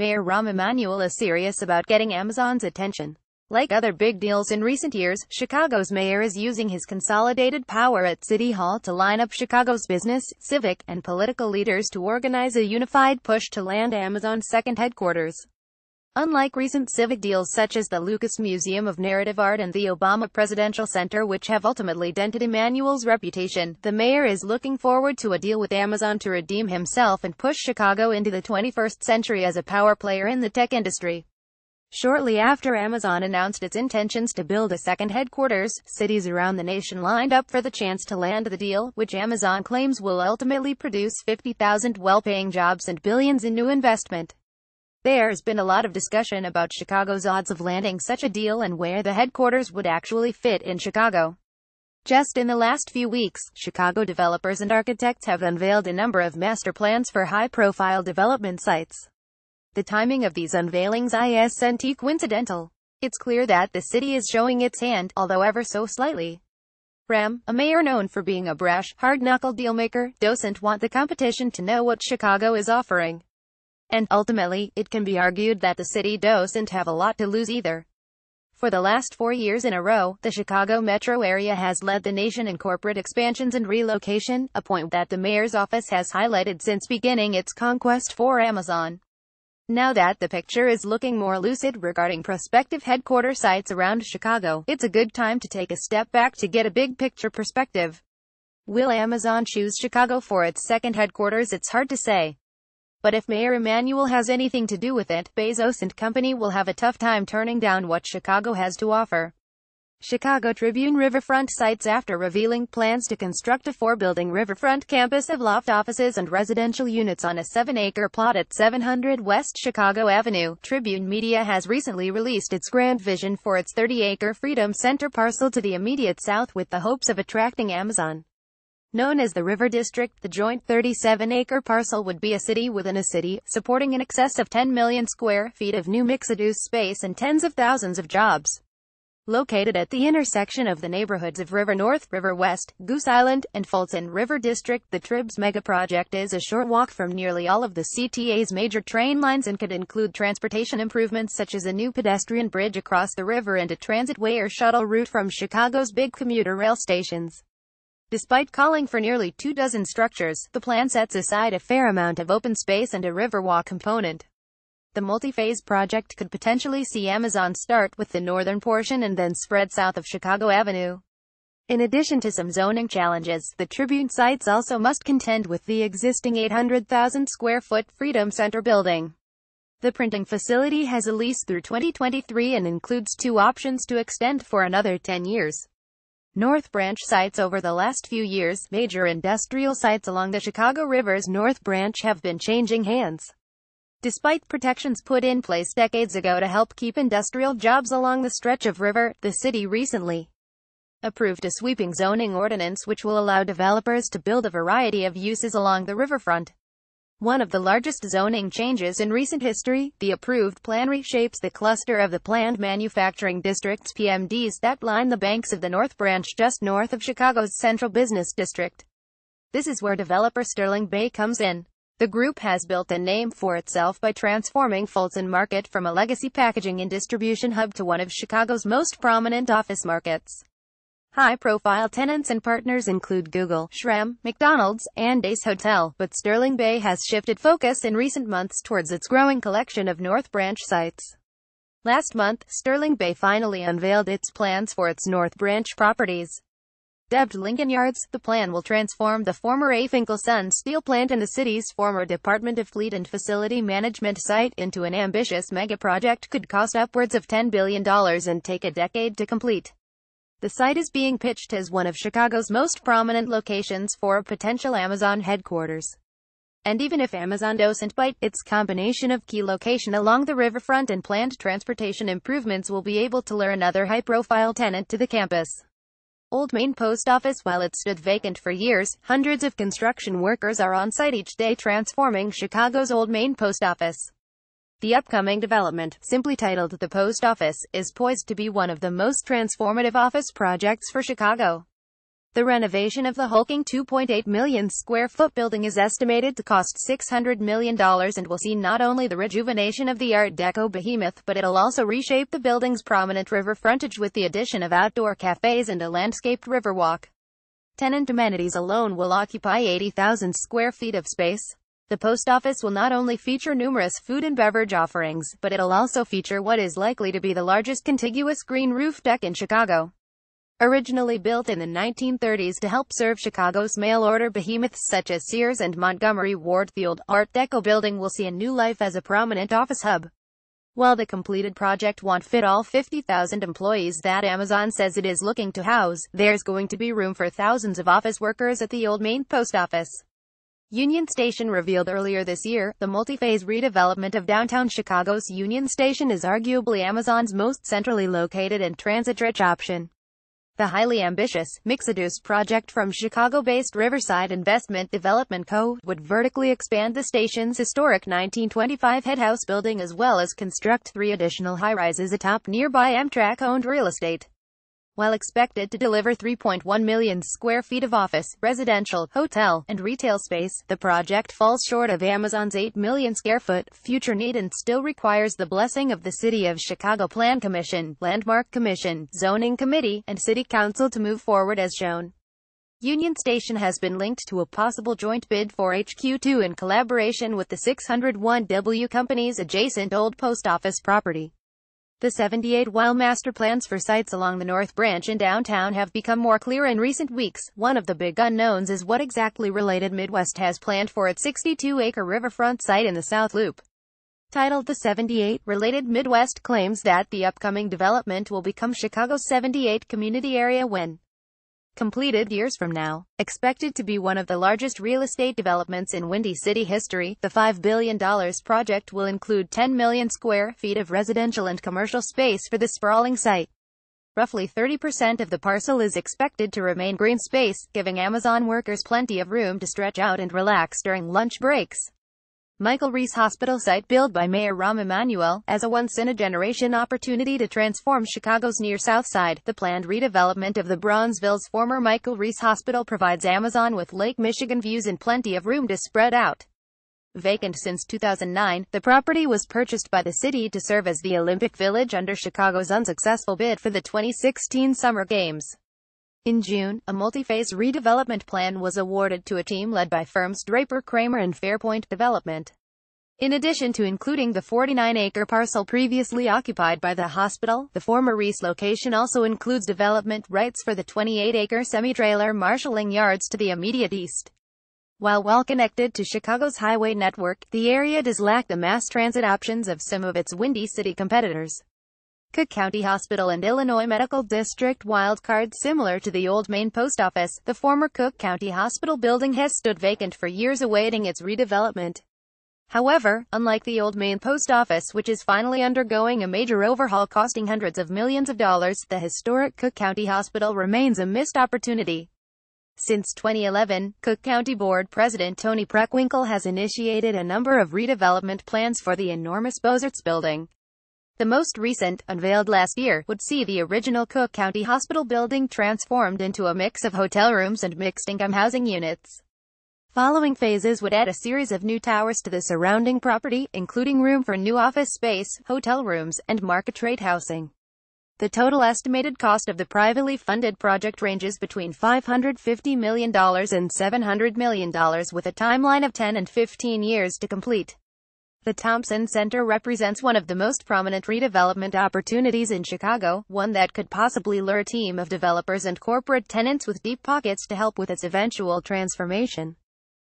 Mayor Rahm Emanuel is serious about getting Amazon's attention. Like other big deals in recent years, Chicago's mayor is using his consolidated power at City Hall to line up Chicago's business, civic, and political leaders to organize a unified push to land Amazon's second headquarters. Unlike recent civic deals such as the Lucas Museum of Narrative Art and the Obama Presidential Center, which have ultimately dented Emanuel's reputation, the mayor is looking forward to a deal with Amazon to redeem himself and push Chicago into the 21st century as a power player in the tech industry. Shortly after Amazon announced its intentions to build a second headquarters, cities around the nation lined up for the chance to land the deal, which Amazon claims will ultimately produce 50,000 well-paying jobs and billions in new investment. There's been a lot of discussion about Chicago's odds of landing such a deal and where the headquarters would actually fit in Chicago. Just in the last few weeks, Chicago developers and architects have unveiled a number of master plans for high-profile development sites. The timing of these unveilings isn't coincidental. It's clear that the city is showing its hand, although ever so slightly. Rahm, a mayor known for being a brash, hard-knuckle dealmaker, doesn't want the competition to know what Chicago is offering. And, ultimately, it can be argued that the city doesn't have a lot to lose either. For the last 4 years in a row, the Chicago metro area has led the nation in corporate expansions and relocation, a point that the mayor's office has highlighted since beginning its conquest for Amazon. Now that the picture is looking more lucid regarding prospective headquarter sites around Chicago, it's a good time to take a step back to get a big-picture perspective. Will Amazon choose Chicago for its second headquarters? It's hard to say. But if Mayor Emanuel has anything to do with it, Bezos and company will have a tough time turning down what Chicago has to offer. Chicago Tribune riverfront sites after revealing plans to construct a 4-building riverfront campus of loft offices and residential units on a 7-acre plot at 700 West Chicago Avenue. Tribune Media has recently released its grand vision for its 30-acre Freedom Center parcel to the immediate south with the hopes of attracting Amazon. Known as the River District, the joint 37-acre parcel would be a city within a city, supporting in excess of 10 million square feet of new mixed-use space and tens of thousands of jobs. Located at the intersection of the neighborhoods of River North, River West, Goose Island, and Fulton River District, the Trib's megaproject is a short walk from nearly all of the CTA's major train lines and could include transportation improvements such as a new pedestrian bridge across the river and a transitway or shuttle route from Chicago's big commuter rail stations. Despite calling for nearly 24 structures, the plan sets aside a fair amount of open space and a riverwalk component. The multi-phase project could potentially see Amazon start with the northern portion and then spread south of Chicago Avenue. In addition to some zoning challenges, the Tribune sites also must contend with the existing 800,000 square foot Freedom Center building. The printing facility has a lease through 2023 and includes 2 options to extend for another 10 years. North Branch sites. Over the last few years, major industrial sites along the Chicago River's North Branch have been changing hands. Despite protections put in place decades ago to help keep industrial jobs along the stretch of river, the city recently approved a sweeping zoning ordinance which will allow developers to build a variety of uses along the riverfront. One of the largest zoning changes in recent history, the approved plan reshapes the cluster of the planned manufacturing districts (PMDs) that line the banks of the North Branch just north of Chicago's Central Business District. This is where developer Sterling Bay comes in. The group has built a name for itself by transforming Fulton Market from a legacy packaging and distribution hub to one of Chicago's most prominent office markets. High-profile tenants and partners include Google, Schramm, McDonald's, and Ace Hotel, but Sterling Bay has shifted focus in recent months towards its growing collection of North Branch sites. Last month, Sterling Bay finally unveiled its plans for its North Branch properties. Dubbed Lincoln Yards, the plan will transform the former A. Finkelson steel plant and the city's former Department of Fleet and Facility Management site into an ambitious mega-project could cost upwards of $10 billion and take a decade to complete. The site is being pitched as one of Chicago's most prominent locations for a potential Amazon headquarters. And even if Amazon doesn't bite, its combination of key location along the riverfront and planned transportation improvements will be able to lure another high-profile tenant to the campus. Old Main Post Office. While it stood vacant for years, hundreds of construction workers are on site each day transforming Chicago's Old Main Post Office. The upcoming development, simply titled The Post Office, is poised to be one of the most transformative office projects for Chicago. The renovation of the hulking 2.8 million square foot building is estimated to cost $600 million and will see not only the rejuvenation of the Art Deco behemoth, but it'll also reshape the building's prominent river frontage with the addition of outdoor cafes and a landscaped riverwalk. Tenant amenities alone will occupy 80,000 square feet of space. The post office will not only feature numerous food and beverage offerings, but it'll also feature what is likely to be the largest contiguous green roof deck in Chicago. Originally built in the 1930s to help serve Chicago's mail-order behemoths such as Sears and Montgomery Ward, the old Art Deco building will see a new life as a prominent office hub. While the completed project won't fit all 50,000 employees that Amazon says it is looking to house, there's going to be room for thousands of office workers at the old main post office. Union Station revealed earlier this year, the multi-phase redevelopment of downtown Chicago's Union Station is arguably Amazon's most centrally located and transit-rich option. The highly ambitious, mixed-use project from Chicago-based Riverside Investment Development Co. would vertically expand the station's historic 1925 head house building as well as construct 3 additional high-rises atop nearby Amtrak-owned real estate. While expected to deliver 3.1 million square feet of office, residential, hotel, and retail space, the project falls short of Amazon's 8 million square foot future need and still requires the blessing of the City of Chicago Plan Commission, Landmark Commission, Zoning Committee, and City Council to move forward as shown. Union Station has been linked to a possible joint bid for HQ2 in collaboration with the 601W Company's adjacent old post office property. The 78-while master plans for sites along the North Branch in downtown have become more clear in recent weeks. One of the big unknowns is what exactly Related Midwest has planned for its 62-acre riverfront site in the South Loop. Titled The 78, Related Midwest claims that the upcoming development will become Chicago's 78 community area when completed years from now. Expected to be one of the largest real estate developments in Windy City history, the $5 billion project will include 10 million square feet of residential and commercial space for the sprawling site. Roughly 30% of the parcel is expected to remain green space, giving Amazon workers plenty of room to stretch out and relax during lunch breaks. Michael Reese Hospital site, billed by Mayor Rahm Emanuel as a once-in-a-generation opportunity to transform Chicago's near South Side. The planned redevelopment of the Bronzeville's former Michael Reese Hospital provides Amazon with Lake Michigan views and plenty of room to spread out. Vacant since 2009, the property was purchased by the city to serve as the Olympic Village under Chicago's unsuccessful bid for the 2016 Summer Games. In June, a multi-phase redevelopment plan was awarded to a team led by firms Draper Kramer and Fairpoint Development. In addition to including the 49-acre parcel previously occupied by the hospital, the former Reese location also includes development rights for the 28-acre semi-trailer marshalling yards to the immediate east. While well connected to Chicago's highway network, the area does lack the mass transit options of some of its Windy City competitors. Cook County Hospital and Illinois Medical District wildcard. Similar to the old main post office, the former Cook County Hospital building has stood vacant for years awaiting its redevelopment. However, unlike the old main post office, which is finally undergoing a major overhaul costing hundreds of millions of dollars, the historic Cook County Hospital remains a missed opportunity. Since 2011, Cook County Board President Tony Preckwinkle has initiated a number of redevelopment plans for the enormous Bozarts building. The most recent, unveiled last year, would see the original Cook County Hospital building transformed into a mix of hotel rooms and mixed-income housing units. Following phases would add a series of new towers to the surrounding property, including room for new office space, hotel rooms, and market-rate housing. The total estimated cost of the privately funded project ranges between $550 million and $700 million, with a timeline of 10 and 15 years to complete. The Thompson Center represents one of the most prominent redevelopment opportunities in Chicago, one that could possibly lure a team of developers and corporate tenants with deep pockets to help with its eventual transformation.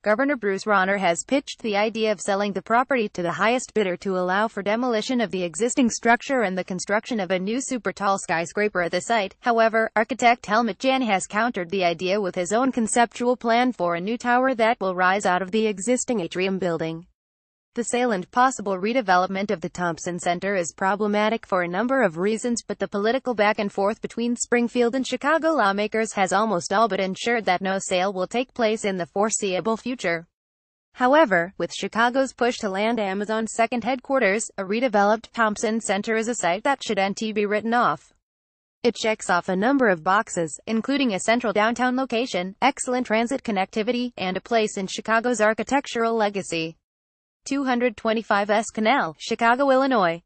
Governor Bruce Rauner has pitched the idea of selling the property to the highest bidder to allow for demolition of the existing structure and the construction of a new super-tall skyscraper at the site. However, architect Helmut Jan has countered the idea with his own conceptual plan for a new tower that will rise out of the existing atrium building. The sale and possible redevelopment of the Thompson Center is problematic for a number of reasons, but the political back and forth between Springfield and Chicago lawmakers has almost all but ensured that no sale will take place in the foreseeable future. However, with Chicago's push to land Amazon's second headquarters, a redeveloped Thompson Center is a site that shouldn't be written off. It checks off a number of boxes, including a central downtown location, excellent transit connectivity, and a place in Chicago's architectural legacy. 225 S Canal, Chicago, Illinois.